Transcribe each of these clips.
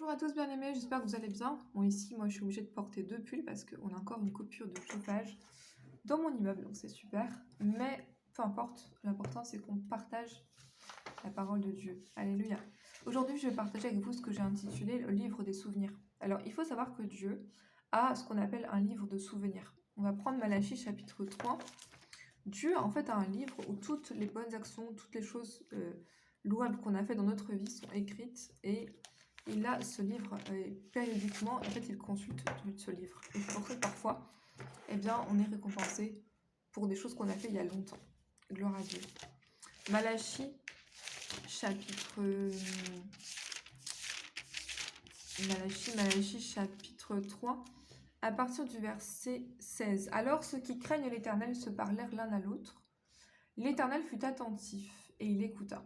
Bonjour à tous bien-aimés, j'espère que vous allez bien. Bon ici, moi je suis obligée de porter 2 pulls parce qu'on a encore une coupure de chauffage dans mon immeuble, donc c'est super. Mais peu importe, l'important c'est qu'on partage la parole de Dieu. Alléluia. Aujourd'hui, je vais partager avec vous ce que j'ai intitulé le livre des souvenirs. Alors, il faut savoir que Dieu a ce qu'on appelle un livre de souvenirs. On va prendre Malachie chapitre 3. Dieu en fait a un livre où toutes les bonnes actions, toutes les choses louables qu'on a fait dans notre vie sont écrites et il a ce livre périodiquement, en fait il consulte ce livre. Et c'est pour ça que parfois, eh bien, on est récompensé pour des choses qu'on a fait il y a longtemps. Gloire à Dieu. Malachie, Malachie, chapitre 3, à partir du verset 16. Alors ceux qui craignent l'Éternel se parlèrent l'un à l'autre. L'Éternel fut attentif et il écouta.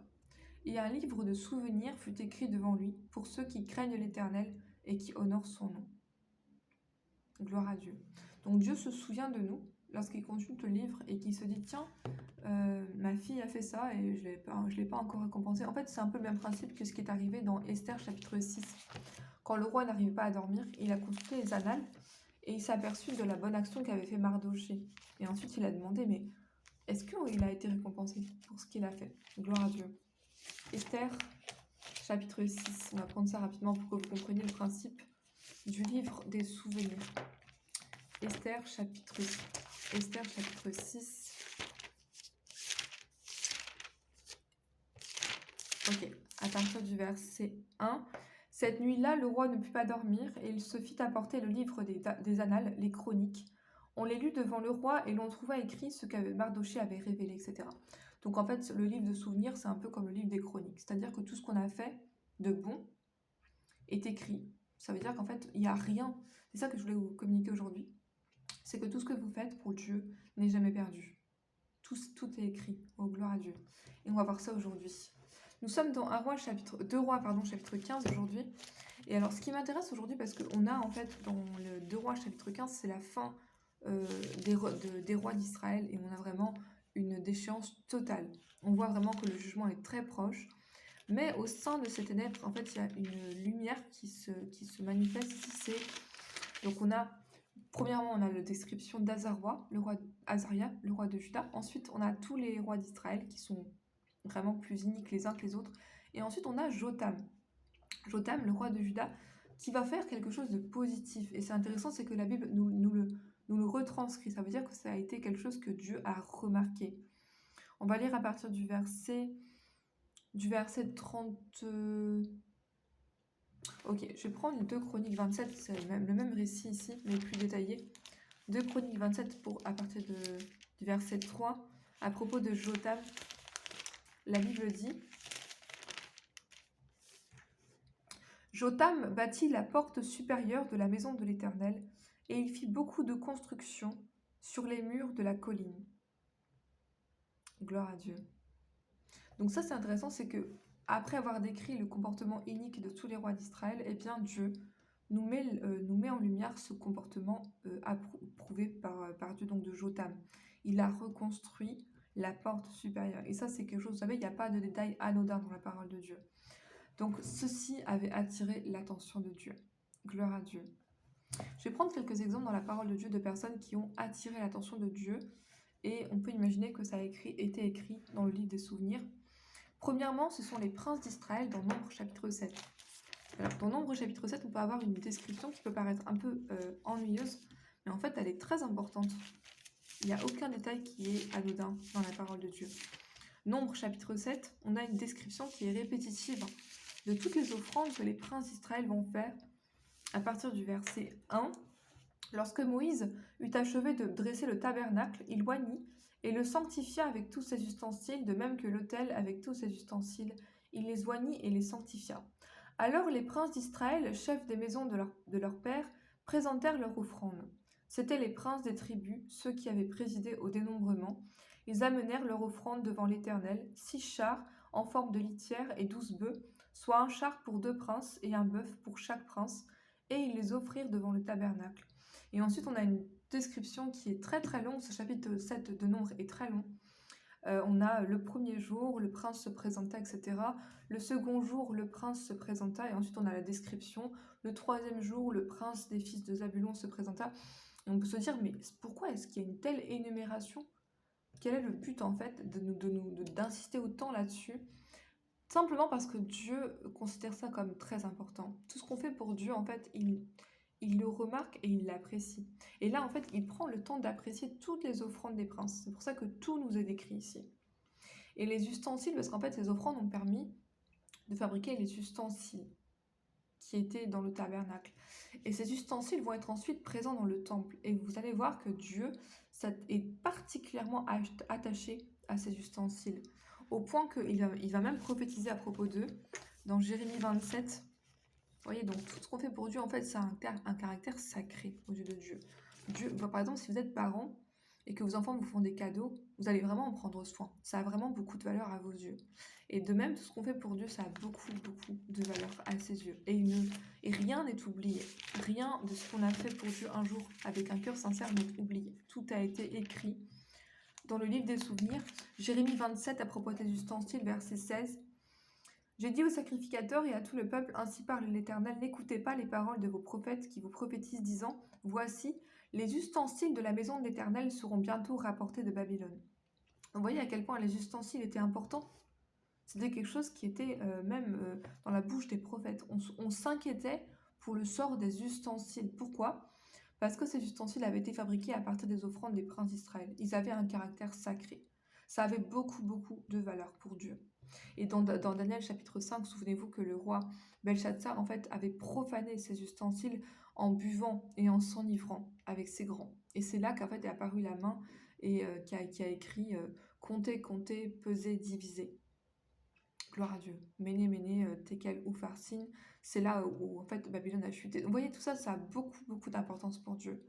Et un livre de souvenirs fut écrit devant lui pour ceux qui craignent l'Éternel et qui honorent son nom. Gloire à Dieu. Donc Dieu se souvient de nous lorsqu'il consulte le livre et qu'il se dit tiens, ma fille a fait ça et je l'ai pas encore récompensé. En fait, c'est un peu le même principe que ce qui est arrivé dans Esther chapitre 6. Quand le roi n'arrivait pas à dormir, il a consulté les annales et il s'est aperçu de la bonne action qu'avait fait Mardochée. Et ensuite, il a demandé mais est-ce qu'il a été récompensé pour ce qu'il a fait? Gloire à Dieu. Esther, chapitre 6. On va prendre ça rapidement pour que vous compreniez le principe du livre des souvenirs. Esther, chapitre 6. Ok, à partir du verset 1. Cette nuit-là, le roi ne put pas dormir et il se fit apporter le livre des annales, les chroniques. On les lut devant le roi et l'on trouva écrit ce que Mardochée avait révélé, etc. Donc en fait, le livre de souvenirs, c'est un peu comme le livre des chroniques. C'est-à-dire que tout ce qu'on a fait de bon est écrit. Ça veut dire qu'en fait, il n'y a rien. C'est ça que je voulais vous communiquer aujourd'hui. C'est que tout ce que vous faites pour Dieu n'est jamais perdu. Tout est écrit. Oh, gloire à Dieu. Et on va voir ça aujourd'hui. Nous sommes dans 2 Rois, chapitre 15 aujourd'hui. Et alors, ce qui m'intéresse aujourd'hui, parce qu'on a en fait dans le 2 Rois, chapitre 15, c'est la fin des rois d'Israël. Et on a vraiment une déchéance totale. On voit vraiment que le jugement est très proche. Mais au sein de ces ténèbres, en fait, il y a une lumière qui se manifeste ici. Donc premièrement, on a la description d'Azaria, le roi de Juda. Ensuite, on a tous les rois d'Israël qui sont vraiment plus iniques les uns que les autres. Et ensuite, on a Jotham, le roi de Juda, qui va faire quelque chose de positif. Et c'est intéressant, c'est que la Bible nous le retranscrit. Ça veut dire que ça a été quelque chose que Dieu a remarqué. On va lire à partir du verset 30... Ok, je vais prendre 2 Chroniques 27, c'est le même récit ici, mais plus détaillé. 2 Chroniques 27 à partir du verset 3, à propos de Jotham. La Bible dit « Jotham bâtit la porte supérieure de la maison de l'Éternel, et il fit beaucoup de constructions sur les murs de la colline. » Gloire à Dieu. Donc ça c'est intéressant, c'est que après avoir décrit le comportement inique de tous les rois d'Israël, eh bien Dieu nous met en lumière ce comportement approuvé par Dieu, donc de Jotham. Il a reconstruit la porte supérieure. Et ça c'est quelque chose, vous savez, il n'y a pas de détail anodin dans la parole de Dieu. Donc ceci avait attiré l'attention de Dieu. Gloire à Dieu. Je vais prendre quelques exemples dans la parole de Dieu de personnes qui ont attiré l'attention de Dieu. Et on peut imaginer que ça a été écrit dans le livre des souvenirs. Premièrement, ce sont les princes d'Israël dans Nombre chapitre 7. Alors, dans Nombre chapitre 7, on peut avoir une description qui peut paraître un peu ennuyeuse, mais en fait, elle est très importante. Il n'y a aucun détail qui est anodin dans la parole de Dieu. Nombre chapitre 7, on a une description qui est répétitive de toutes les offrandes que les princes d'Israël vont faire à partir du verset 1. Lorsque Moïse eut achevé de dresser le tabernacle, il oignit et le sanctifia avec tous ses ustensiles, de même que l'autel avec tous ses ustensiles. Il les oignit et les sanctifia. Alors les princes d'Israël, chefs des maisons de leur père, présentèrent leur offrande. C'étaient les princes des tribus, ceux qui avaient présidé au dénombrement. Ils amenèrent leur offrande devant l'Éternel, 6 chars en forme de litière et 12 bœufs, soit un char pour 2 princes et un bœuf pour chaque prince, et ils les offrirent devant le tabernacle. Et ensuite, on a une description qui est très très longue. Ce chapitre 7 de Nombre est très long. On a le premier jour, le prince se présenta, etc. Le second jour, le prince se présenta, et ensuite on a la description. Le troisième jour, le prince des fils de Zabulon se présenta. Et on peut se dire, mais pourquoi est-ce qu'il y a une telle énumération? Quel est le but en fait d'insister autant là-dessus? Simplement parce que Dieu considère ça comme très important. Tout ce qu'on fait pour Dieu, en fait, il le remarque et il l'apprécie. Et là, en fait, il prend le temps d'apprécier toutes les offrandes des princes. C'est pour ça que tout nous est décrit ici. Et les ustensiles, parce qu'en fait, ces offrandes ont permis de fabriquer les ustensiles qui étaient dans le tabernacle. Et ces ustensiles vont être ensuite présents dans le temple. Et vous allez voir que Dieu est particulièrement attaché à ces ustensiles, au point qu'il va même prophétiser à propos d'eux dans Jérémie 27. Vous voyez, donc tout ce qu'on fait pour Dieu, en fait, c'est un caractère sacré aux yeux de Dieu. Dieu, par exemple, si vous êtes parent et que vos enfants vous font des cadeaux, vous allez vraiment en prendre soin. Ça a vraiment beaucoup de valeur à vos yeux. Et de même, tout ce qu'on fait pour Dieu, ça a beaucoup, beaucoup de valeur à ses yeux. Et rien n'est oublié. Rien de ce qu'on a fait pour Dieu un jour avec un cœur sincère n'est oublié. Tout a été écrit dans le livre des souvenirs. Jérémie 27 à propos des ustensiles, verset 16. J'ai dit aux sacrificateurs et à tout le peuple, ainsi parle l'Éternel, n'écoutez pas les paroles de vos prophètes qui vous prophétisent, disant, voici, les ustensiles de la maison de l'Éternel seront bientôt rapportés de Babylone. Vous voyez à quel point les ustensiles étaient importants. C'était quelque chose qui était même dans la bouche des prophètes. On s'inquiétait pour le sort des ustensiles. Pourquoi? Parce que ces ustensiles avaient été fabriqués à partir des offrandes des princes d'Israël. Ils avaient un caractère sacré. Ça avait beaucoup, beaucoup de valeur pour Dieu. Et dans Daniel chapitre 5, souvenez-vous que le roi Belshazzar en fait avait profané ces ustensiles en buvant et en s'enivrant avec ses grands. Et c'est là qu'en fait est apparue la main et qui a écrit compter, compter, peser, diviser. Gloire à Dieu. Méné, méné, tekel ou farcine. C'est là où en fait Babylone a chuté. Vous voyez, tout ça, ça a beaucoup, beaucoup d'importance pour Dieu.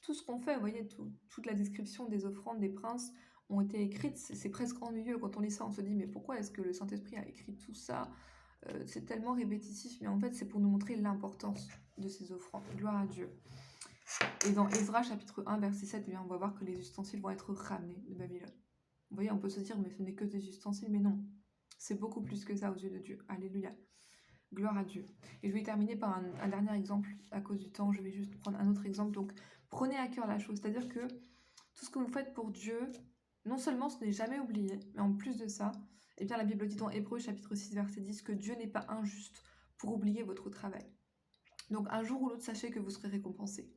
Tout ce qu'on fait, vous voyez, toute la description des offrandes des princes ont été écrites. C'est presque ennuyeux quand on lit ça. On se dit, mais pourquoi est-ce que le Saint-Esprit a écrit tout ça? C'est tellement répétitif, mais en fait, c'est pour nous montrer l'importance de ces offrandes. Gloire à Dieu. Et dans Ezra chapitre 1, verset 7, eh bien, on va voir que les ustensiles vont être ramenés de Babylone. Vous voyez, on peut se dire, mais ce n'est que des ustensiles, mais non. C'est beaucoup plus que ça aux yeux de Dieu. Alléluia. Gloire à Dieu. Et je vais terminer par un dernier exemple. À cause du temps, je vais juste prendre un autre exemple. Donc, prenez à cœur la chose. C'est-à-dire que tout ce que vous faites pour Dieu, non seulement ce n'est jamais oublié, mais en plus de ça, eh bien, la Bible dit dans Hébreux chapitre 6, verset 10 que Dieu n'est pas injuste pour oublier votre travail. Donc, un jour ou l'autre, sachez que vous serez récompensé.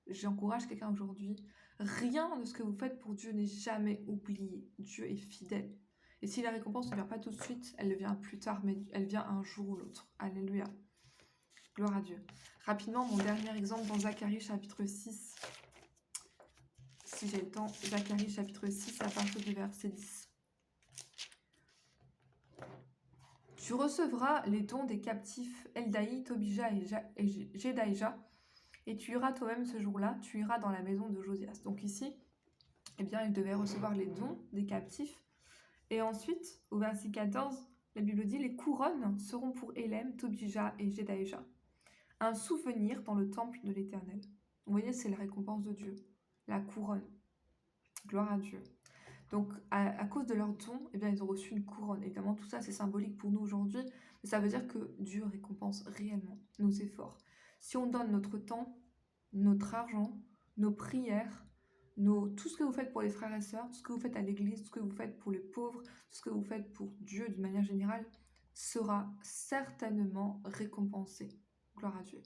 J'encourage quelqu'un aujourd'hui. Rien de ce que vous faites pour Dieu n'est jamais oublié. Dieu est fidèle. Et si la récompense ne vient pas tout de suite, elle vient plus tard, mais elle vient un jour ou l'autre. Alléluia. Gloire à Dieu. Rapidement, mon dernier exemple dans Zacharie chapitre 6. Si j'ai le temps, Zacharie chapitre 6 à partir du verset 10. Tu recevras les dons des captifs Eldaï, Tobija et Jedaïja, et tu iras toi-même ce jour-là, tu iras dans la maison de Josias. Donc ici, eh bien, il devait recevoir les dons des captifs. Et ensuite, au verset 14, la Bible dit, les couronnes seront pour Élem, Tobija et Jedaïja. Un souvenir dans le temple de l'Éternel. Vous voyez, c'est la récompense de Dieu. La couronne. Gloire à Dieu. Donc, à cause de leurs dons, eh bien, ils ont reçu une couronne. Évidemment, tout ça, c'est symbolique pour nous aujourd'hui. Mais ça veut dire que Dieu récompense réellement nos efforts. Si on donne notre temps, notre argent, nos prières, tout ce que vous faites pour les frères et sœurs, tout ce que vous faites à l'église, tout ce que vous faites pour les pauvres, tout ce que vous faites pour Dieu d'une manière générale, sera certainement récompensé. Gloire à Dieu.